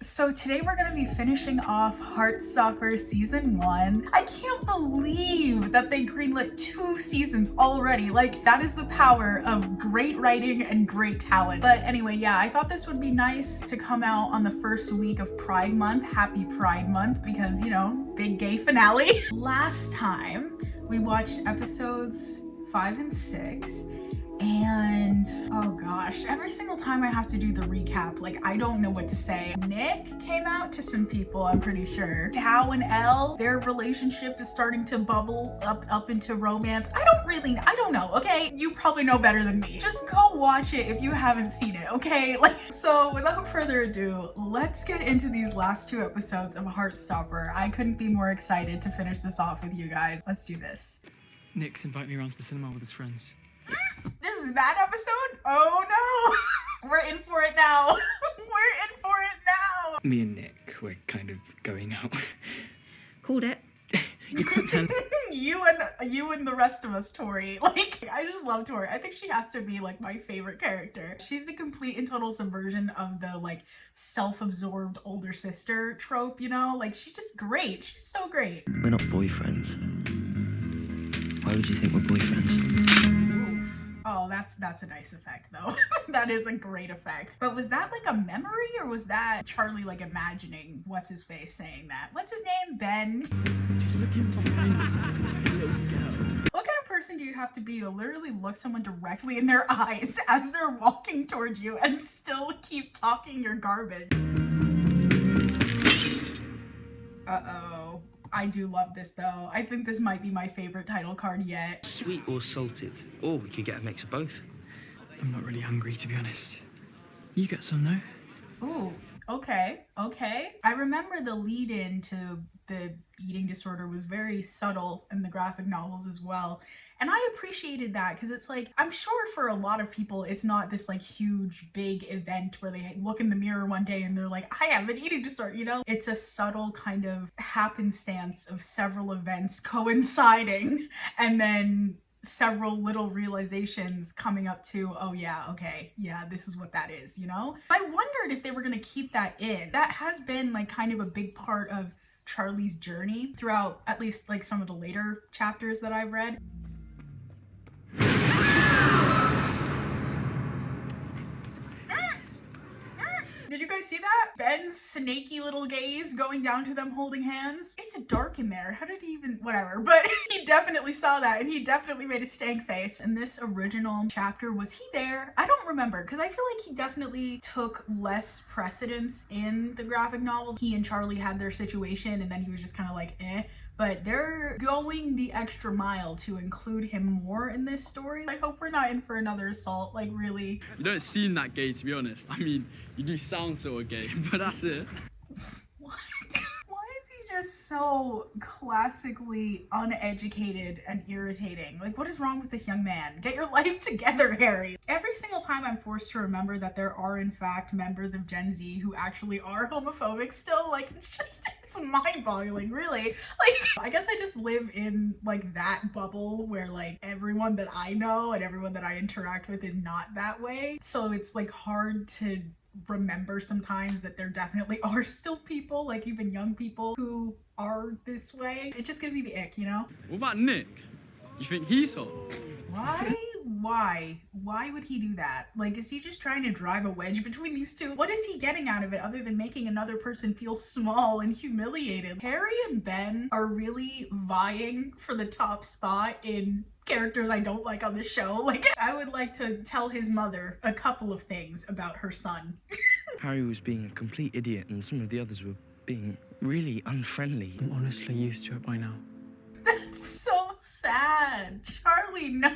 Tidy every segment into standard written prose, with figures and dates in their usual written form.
So today we're going to be finishing off Heartstopper Season 1. I can't believe that they greenlit 2 seasons already. Like, that is the power of great writing and great talent. But anyway, yeah, I thought this would be nice to come out on the first week of Pride Month. Happy Pride Month, because, you know, big gay finale. Last time, we watched episodes 5 and 6. And oh gosh, every single time I have to do the recap, like, I don't know what to say. Nick came out to some people, I'm pretty sure. Tao and Elle, their relationship is starting to bubble up into romance. I don't know, okay? You probably know better than me. Just go watch it if you haven't seen it, okay? Like, so without further ado, let's get into these last 2 episodes of Heartstopper. I couldn't be more excited to finish this off with you guys. Let's do this. Nick's invited me around to the cinema with his friends. This is that episode? Oh no! We're in for it now. We're in for it now. Me and Nick, we're kind of going out. Called it. You can't tell. You and the rest of us, Tori. Like, I just love Tori. I think she has to be like my favorite character. She's the complete and total subversion of the like self-absorbed older sister trope, you know? Like, she's just great. She's so great. We're not boyfriends. Why would you think we're boyfriends? Oh, that's a nice effect though. That is a great effect. But was that like a memory, or was that Charlie like imagining what's his face saying that? What's his name? Ben? Just looking behind me like a little girl. What kind of person do you have to be to literally look someone directly in their eyes as they're walking towards you and still keep talking your garbage? Uh-oh. I do love this though. I think this might be my favorite title card yet. Sweet or salted? Or we could get a mix of both. I'm not really hungry, to be honest. You get some, though? Ooh, okay. I remember the lead-in to the eating disorder was very subtle in the graphic novels as well. And I appreciated that, because it's like, I'm sure for a lot of people, it's not this like huge, big event where they look in the mirror one day and they're like, I have an eating disorder, you know? It's a subtle kind of happenstance of several events coinciding, and then several little realizations coming up to, oh yeah, okay, yeah, this is what that is, you know? I wondered if they were gonna keep that in. That has been like kind of a big part of Charlie's journey throughout at least like some of the later chapters that I've read. Did you guys see that? Ben's snaky little gaze going down to them holding hands. It's dark in there. How did he even, whatever. But he definitely saw that, and he definitely made a stank face. In this original chapter, was he there? I don't remember, because I feel like he definitely took less precedence in the graphic novels. He and Charlie had their situation, and then he was just kind of like, eh. But they're going the extra mile to include him more in this story. I hope we're not in for another assault, like really. You don't seem that gay, to be honest. I mean, you do sound sort of gay, but that's it. What? Why is he just so classically uneducated and irritating? Like, what is wrong with this young man? Get your life together, Harry. Every single time I'm forced to remember that there are in fact members of Gen Z who actually are homophobic still, like, it's mind-boggling, really. Like, I guess I just live in like that bubble where like everyone that I know and everyone that I interact with is not that way. So it's like hard to remember sometimes that there definitely are still people, like even young people, who are this way. It just gives me the ick, you know? What about Nick? You think he's hot? Why would he do that? Like, is he just trying to drive a wedge between these two? What is he getting out of it other than making another person feel small and humiliated? Harry and Ben are really vying for the top spot in characters I don't like on the show. Like, I would like to tell his mother a couple of things about her son. Harry was being a complete idiot, and some of the others were being really unfriendly. I'm honestly used to it by now. That's so sad. Charlie, no.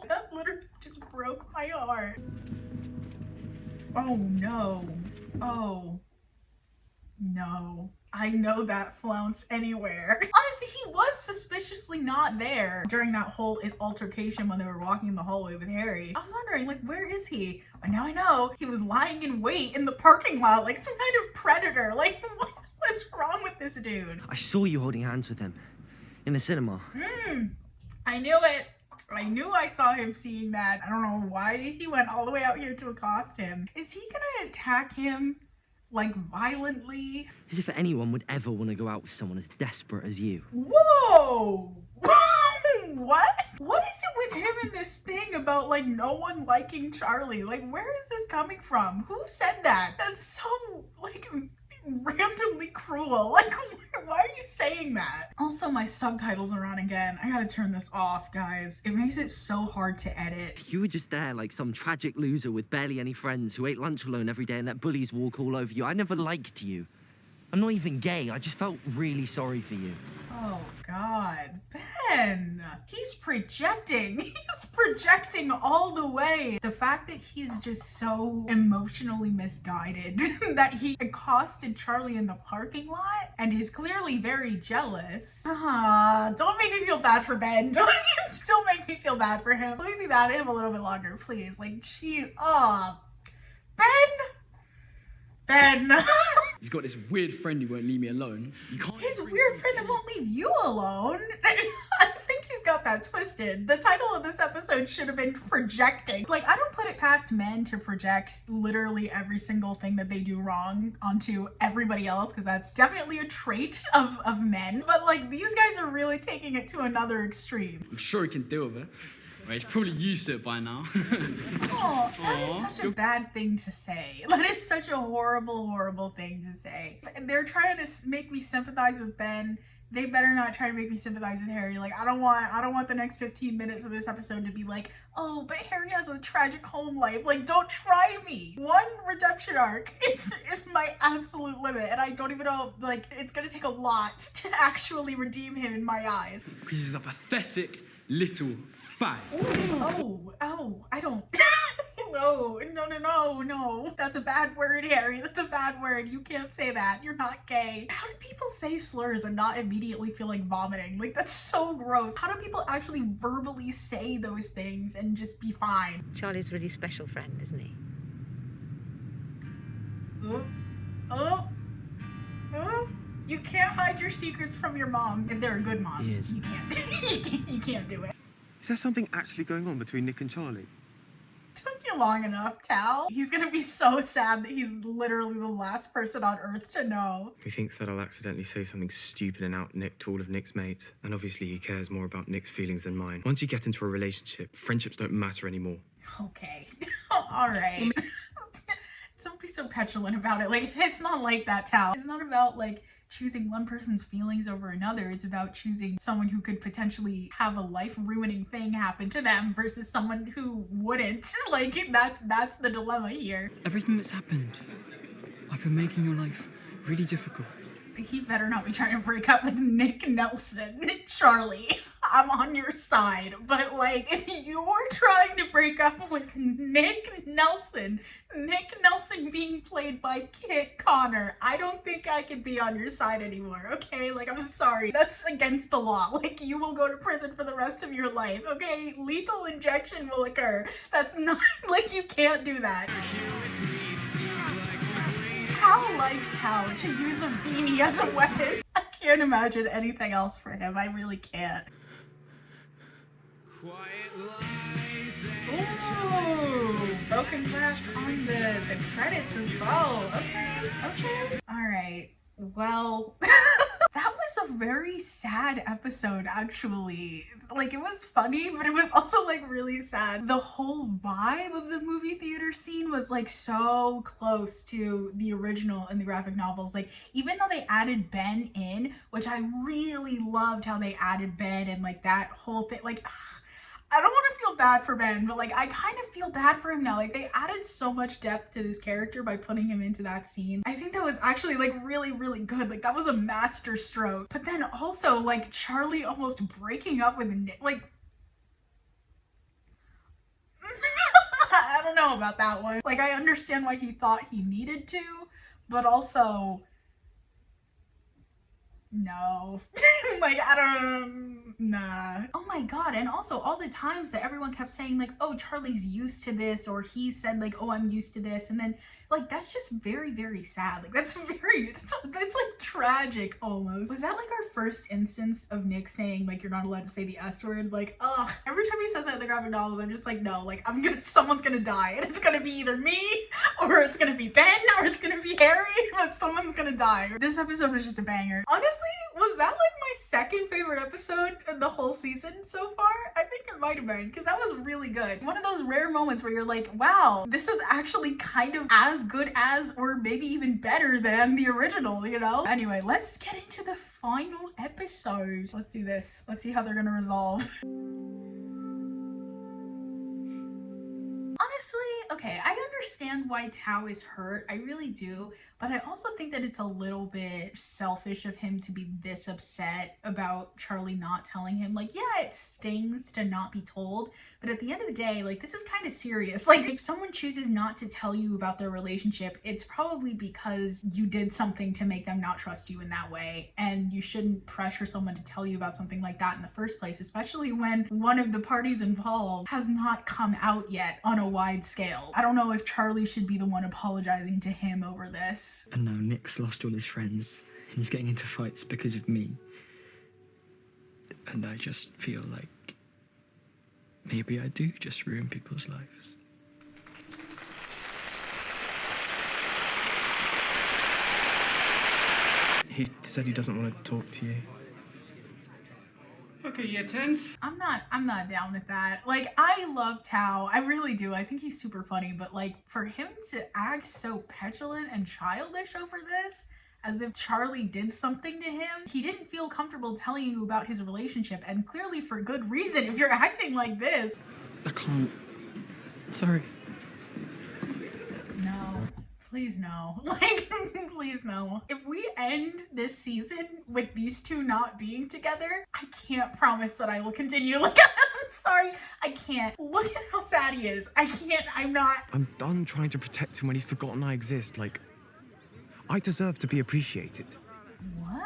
That literally just broke my heart. Oh no. Oh no. I know that flounce anywhere. Honestly, he was suspiciously not there during that whole altercation when they were walking in the hallway with Harry. I was wondering, like, where is he? But now I know he was lying in wait in the parking lot like some kind of predator. Like, what's wrong with this dude? I saw you holding hands with him in the cinema. I knew it. I knew I saw him seeing that. I don't know why he went all the way out here to accost him. Is he gonna attack him like violently. As if anyone would ever want to go out with someone as desperate as you. Whoa! What? What is it with him and this thing about like no one liking Charlie? Like, where is this coming from? Who said that? That's so like randomly cruel. Like, why are you saying that? Also, my subtitles are on again. I gotta turn this off, guys. It makes it so hard to edit. You were just there like some tragic loser with barely any friends who ate lunch alone every day and let bullies walk all over you. I never liked you. I'm not even gay. I just felt really sorry for you. Oh God, Ben, he's projecting. He's projecting all the way. The fact that he's just so emotionally misguided that he accosted Charlie in the parking lot and is clearly very jealous. Don't make me feel bad for Ben. Don't still make me feel bad for him. Let me be mad at him a little bit longer, please. Like, geez, Ben. He's got this weird friend who won't leave me alone. You can't. His weird friend that won't leave you alone. I think he's got that twisted. The title of this episode should have been Projecting. Like, I don't put it past men to project literally every single thing that they do wrong onto everybody else, because that's definitely a trait of men. But like, these guys are really taking it to another extreme. I'm sure he can deal with it. Well, he's probably used to it by now. Oh, that is such a bad thing to say. That is such a horrible, horrible thing to say. They're trying to make me sympathize with Ben. They better not try to make me sympathize with Harry. Like, I don't want the next 15 minutes of this episode to be like, oh, but Harry has a tragic home life. Like, don't try me. One redemption arc is my absolute limit, and I don't even know, like, it's gonna take a lot to actually redeem him in my eyes. Because he's a pathetic little fag. Oh, I don't. No. That's a bad word, Harry. That's a bad word. You can't say that. You're not gay. How do people say slurs and not immediately feel like vomiting? Like, that's so gross. How do people actually verbally say those things and just be fine? Charlie's a really special friend, isn't he? Oh. You can't hide your secrets from your mom if they're a good mom. He is. You can't. You can't do it. Is there something actually going on between Nick and Charlie? Took you long enough, Tal. He's gonna be so sad that he's literally the last person on Earth to know. He thinks that I'll accidentally say something stupid and out Nick to all of Nick's mates. And obviously he cares more about Nick's feelings than mine. Once you get into a relationship, friendships don't matter anymore. Okay. Alright. Don't be so petulant about it. Like, it's not like that, Tal. It's not about, like, choosing one person's feelings over another. It's about choosing someone who could potentially have a life-ruining thing happen to them versus someone who wouldn't. Like, that's the dilemma here. Everything that's happened, I've been making your life really difficult. He better not be trying to break up with Nick Nelson. Charlie, I'm on your side. But, like, if you're trying to break up with Nick Nelson being played by Kit Connor, I don't think I can be on your side anymore, okay? Like, I'm sorry. That's against the law. Like, you will go to prison for the rest of your life, okay? Lethal injection will occur. That's not, like, you can't do that. How like Cal to use a beanie as a weapon? I can't imagine anything else for him. I really can't. Ooh, broken glass on the credits as well. Okay. Alright. Well, that was a very sad episode, actually. Like, it was funny, but it was also, like, really sad. The whole vibe of the movie theater scene was, like, so close to the original in the graphic novels. Like, even though they added Ben in, which I really loved how they added Ben and, like, that whole thing, like, I don't want to feel bad for Ben, but like I kind of feel bad for him now. Like, they added so much depth to this character by putting him into that scene. I think that was actually like really, really good. Like, that was a master stroke. But then also like Charlie almost breaking up with Nick, like I don't know about that one. Like, I understand why he thought he needed to, but also No. Like, I don't, nah. Oh my god, and also all the times that everyone kept saying like, oh, Charlie's used to this, or he said like, oh, I'm used to this, and then like, that's just very, very sad. Like, that's like tragic almost. Was that like our first instance of Nick saying like, you're not allowed to say the S word? Like, ugh, every time he says that in the graphic novels, I'm just like, no, like, someone's gonna die, and it's gonna be either me, or it's gonna be Ben, or it's gonna be Harry, but someone's gonna die. This episode was just a banger. Honestly, was that like my second favorite episode in the whole season so far? I think it might have been, because that was really good. One of those rare moments where you're like, wow, this is actually kind of as good as, or maybe even better than the original, you know? Anyway, let's get into the final episode. Let's do this. Let's see how they're gonna resolve. Honestly, okay, I understand why Tao is hurt, I really do, but I also think that it's a little bit selfish of him to be this upset about Charlie not telling him. Like, yeah, it stings to not be told, but at the end of the day, like, this is kind of serious. Like, if someone chooses not to tell you about their relationship, it's probably because you did something to make them not trust you in that way, and you shouldn't pressure someone to tell you about something like that in the first place, especially when one of the parties involved has not come out yet on a wide scale. I don't know if Charlie should be the one apologizing to him over this. And now Nick's lost all his friends, and he's getting into fights because of me. And I just feel like maybe I do just ruin people's lives. He said he doesn't want to talk to you. Okay, year 10s. I'm not down with that. Like, I love Tao. I really do. I think he's super funny, but like, for him to act so petulant and childish over this, as if Charlie did something to him, he didn't feel comfortable telling you about his relationship, and clearly for good reason if you're acting like this. I can't. Sorry. No. Please no. Like, please no. If we end this season with these two not being together, I can't promise that I will continue. Like, I'm sorry, I can't. Look at how sad he is. I can't, I'm not. I'm done trying to protect him when he's forgotten I exist. Like, I deserve to be appreciated. What?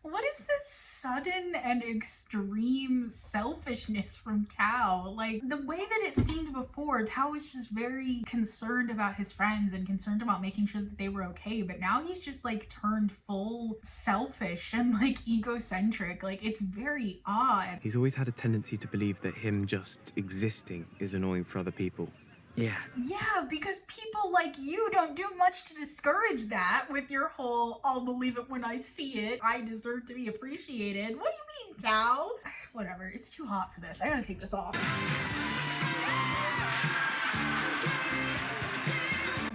What is this sudden and extreme selfishness from Tao? Like, the way that it seemed before, Tao was just very concerned about his friends and concerned about making sure that they were okay, but now he's just like turned full selfish and like egocentric. Like, it's very odd. He's always had a tendency to believe that him just existing is annoying for other people. Yeah. Yeah, because people like you don't do much to discourage that with your whole, I'll believe it when I see it, I deserve to be appreciated. What do you mean, Tao? Whatever, it's too hot for this. I gotta take this off.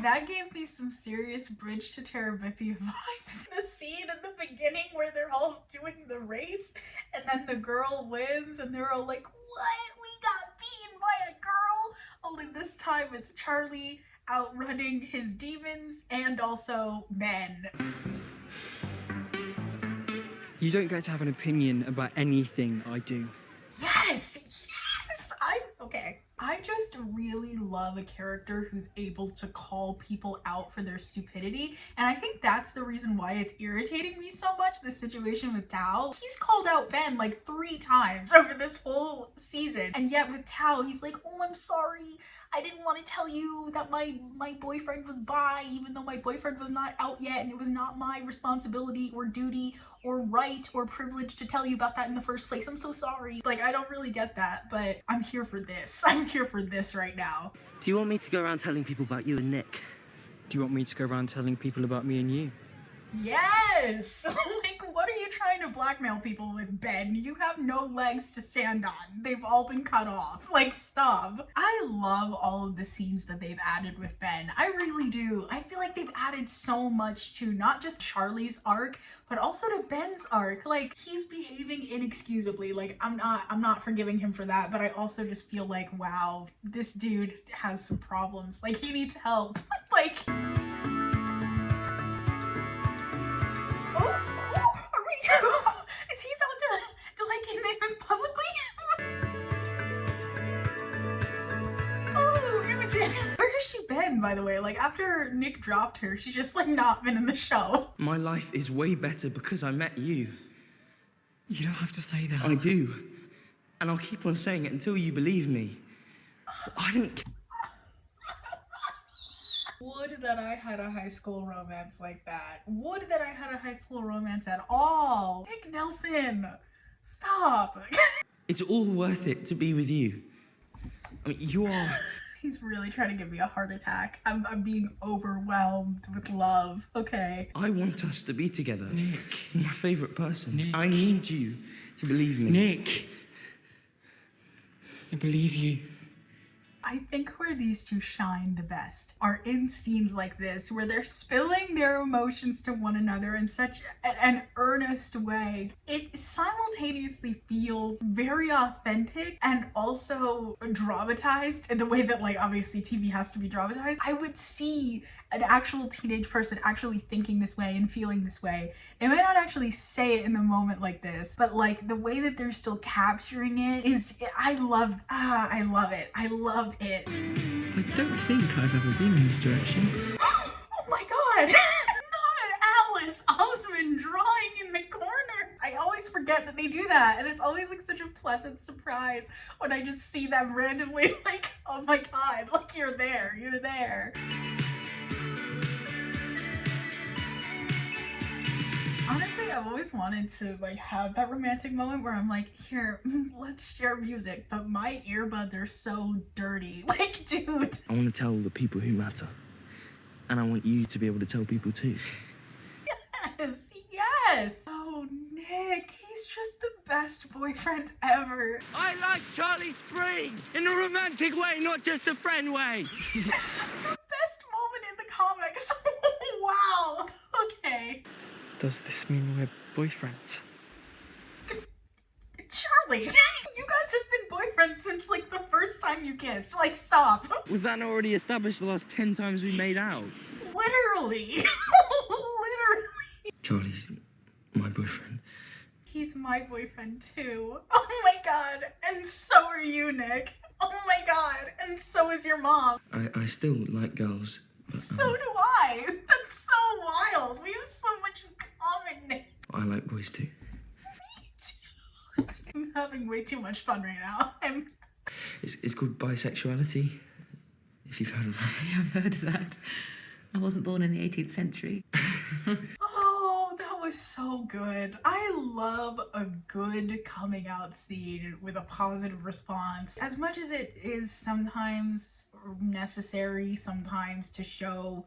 That gave me some serious Bridge to Terabithia vibes. The scene at the beginning where they're all doing the race and then the girl wins and they're all like, what? We got beaten by a girl? Only this time it's Charlie outrunning his demons and also Ben. You don't get to have an opinion about anything I do. Yes! Yes! Okay. I just really love a character who's able to call people out for their stupidity, and I think that's the reason why it's irritating me so much, this situation with Tao. He's called out Ben like 3 times over this whole season, and yet with Tao, he's like, oh, I'm sorry, I didn't want to tell you that my boyfriend was bi, even though my boyfriend was not out yet, and it was not my responsibility or duty or right or privilege to tell you about that in the first place. I'm so sorry. Like, I don't really get that, but I'm here for this. I'm here for this right now. Do you want me to go around telling people about you and Nick? Do you want me to go around telling people about me and you? Yes! Like, what are you trying to blackmail people with, Ben? You have no legs to stand on. They've all been cut off. Like, stop. I love all of the scenes that they've added with Ben. I really do. I feel like they've added so much to not just Charlie's arc, but also to Ben's arc. Like, he's behaving inexcusably. Like, I'm not forgiving him for that, but I also just feel like, wow, this dude has some problems. Like, he needs help. Like... Is he about to like him publicly? Oh, Imogen! Where has she been, by by the way. Like, after Nick dropped her, she's just like not been in the show. My life is way better because I met you. You don't have to say that. I do. And I'll keep on saying it until you believe me. I don't care. Would that I had a high school romance like that. Would that I had a high school romance at all. Nick Nelson, stop. It's all worth it to be with you. I mean, you are... He's really trying to give me a heart attack. I'm being overwhelmed with love, okay? I want us to be together. Nick. You're my favourite person. Nick. I need you to believe me. Nick. I believe you. I think where these two shine the best are in scenes like this, where they're spilling their emotions to one another in such an earnest way. It simultaneously feels very authentic and also dramatized in the way that, like, obviously TV has to be dramatized. I would see an actual teenage person actually thinking this way and feeling this way. They might not actually say it in the moment like this, but like the way that they're still capturing it is, I love it. I love it. I don't think I've ever been in this direction. Oh my god! Not Alice Osman drawing in the corner! I always forget that they do that, and it's always like such a pleasant surprise when I just see them randomly, like, oh my god, like you're there. Honestly, I've always wanted to like have that romantic moment where I'm like, here, let's share music, but my earbuds are so dirty. Like, dude. I want to tell the people who matter. And I want you to be able to tell people too. Yes. Oh, Nick, he's just the best boyfriend ever. I like Charlie Spring in a romantic way, not just a friend way. The best moment in the comics. Wow. Okay. Does this mean we're boyfriends? Charlie, you guys have been boyfriends since like the first time you kissed. Like, stop. Was that not already established the last 10 times we made out? Literally. Literally. Charlie's my boyfriend. He's my boyfriend too. Oh my god. And so are you, Nick. Oh my god. And so is your mom. I still like girls. But, So do I. That's so wild. We have so much in common, Nick. I like boys too. I'm having way too much fun right now. It's called bisexuality, if you've heard of that. Yeah, I've heard of that. I wasn't born in the 18th century. Oh, that was so good. I love a good coming out scene with a positive response. As much as it is sometimes necessary sometimes to show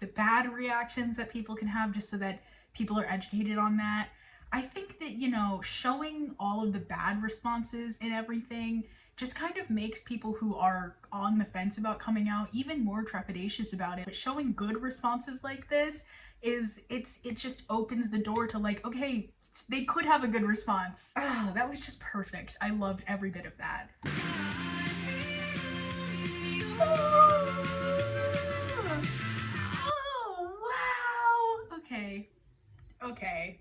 the bad reactions that people can have just so that people are educated on that, I think that, you know, showing all of the bad responses and everything just kind of makes people who are on the fence about coming out even more trepidatious about it. But showing good responses like this it just opens the door to like, okay, they could have a good response. Oh, that was just perfect. I loved every bit of that. Oh, wow. Okay.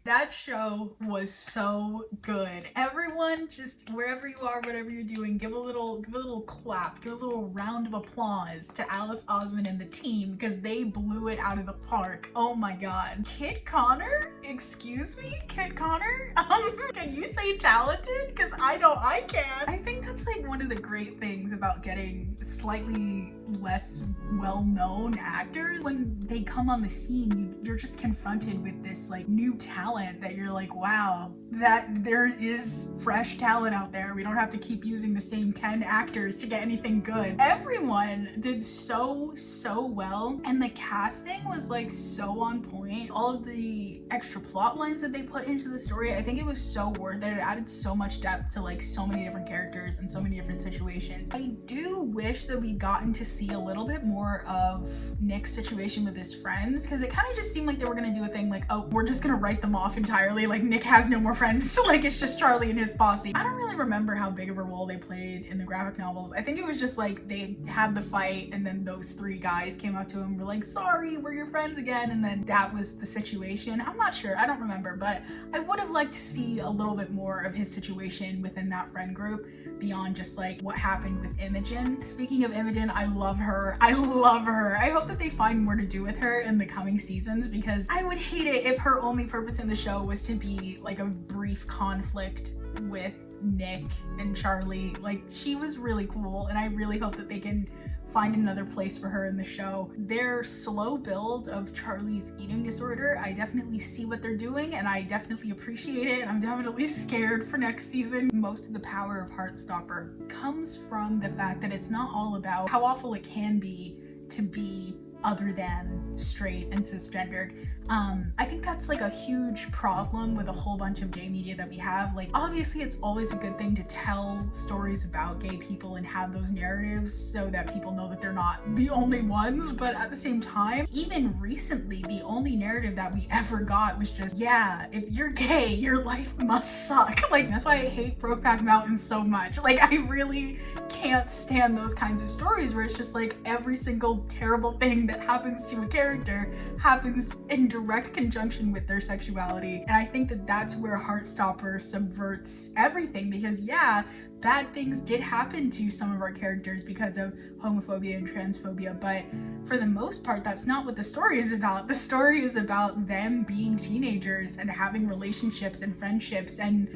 That show was so good. Everyone, just wherever you are, whatever you're doing, give a little clap, give a little round of applause to Alice Osman and the team because they blew it out of the park. Oh my god. Kit Connor? Excuse me? Kit Connor? Can you say talented? Because I know I can. I think that's like one of the great things about getting slightly less well-known actors. When they come on the scene, you're just confronted with this like new talent that you're like, wow, that there is fresh talent out there. We don't have to keep using the same 10 actors to get anything good. Everyone did so well, and the casting was like so on point. All of the extra plot lines that they put into the story, I think it was so worth it. It added so much depth to like so many different characters and so many different situations. I do wish that we'd gotten to see a little bit more of Nick's situation with his friends, because it kind of just seemed like they were gonna do a thing like, oh, we're just just gonna write them off entirely. Like, Nick has no more friends. Like, it's just Charlie and his posse. I don't really remember how big of a role they played in the graphic novels. I think it was just like they had the fight and then those 3 guys came up to him and were like, sorry, we're your friends again. And then that was the situation. I'm not sure. I don't remember, but I would have liked to see a little bit more of his situation within that friend group beyond just like what happened with Imogen. Speaking of Imogen, I love her. I love her. I hope that they find more to do with her in the coming seasons, because I would hate it if her only purpose in the show was to be like a brief conflict with Nick and Charlie. Like, she was really cool, and I really hope that they can find another place for her in the show. Their slow build of Charlie's eating disorder, I definitely see what they're doing, and I definitely appreciate it. I'm definitely scared for next season. Most of the power of Heartstopper comes from the fact that it's not all about how awful it can be to be other than straight and cisgendered. I think that's like a huge problem with a whole bunch of gay media that we have. Like, obviously it's always a good thing to tell stories about gay people and have those narratives so that people know that they're not the only ones, but at the same time, even recently, the only narrative that we ever got was just, yeah, if you're gay, your life must suck. Like, that's why I hate Brokeback Mountain so much. Like, I really can't stand those kinds of stories where it's just like every single terrible thing that happens to a character happens in direct conjunction with their sexuality. And I think that that's where Heartstopper subverts everything, because yeah, bad things did happen to some of our characters because of homophobia and transphobia, but for the most part, that's not what the story is about. The story is about them being teenagers and having relationships and friendships and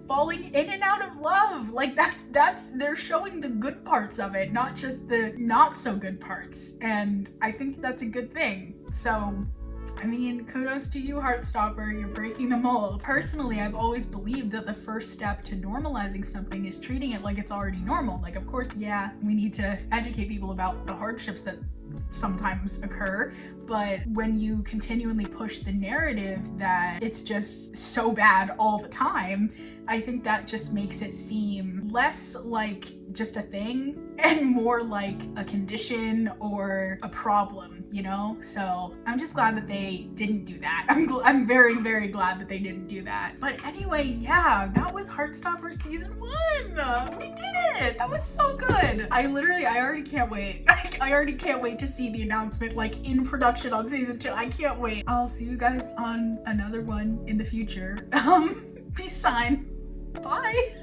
falling in and out of love. Like, that's they're showing the good parts of it, not just the not so good parts. And I think that's a good thing. So, I mean, kudos to you, Heartstopper, you're breaking the mold. Personally, I've always believed that the first step to normalizing something is treating it like it's already normal. Like, of course, yeah, we need to educate people about the hardships that sometimes occur, but when you continually push the narrative that it's just so bad all the time, I think that just makes it seem less like just a thing and more like a condition or a problem, you know? So I'm just glad that they didn't do that. I'm very, very glad that they didn't do that. But anyway, yeah, that was Heartstopper season 1. We did it. That was so good. I already can't wait. I already can't wait to see the announcement like in production on season 2. I can't wait. I'll see you guys on another one in the future. Peace sign. Bye.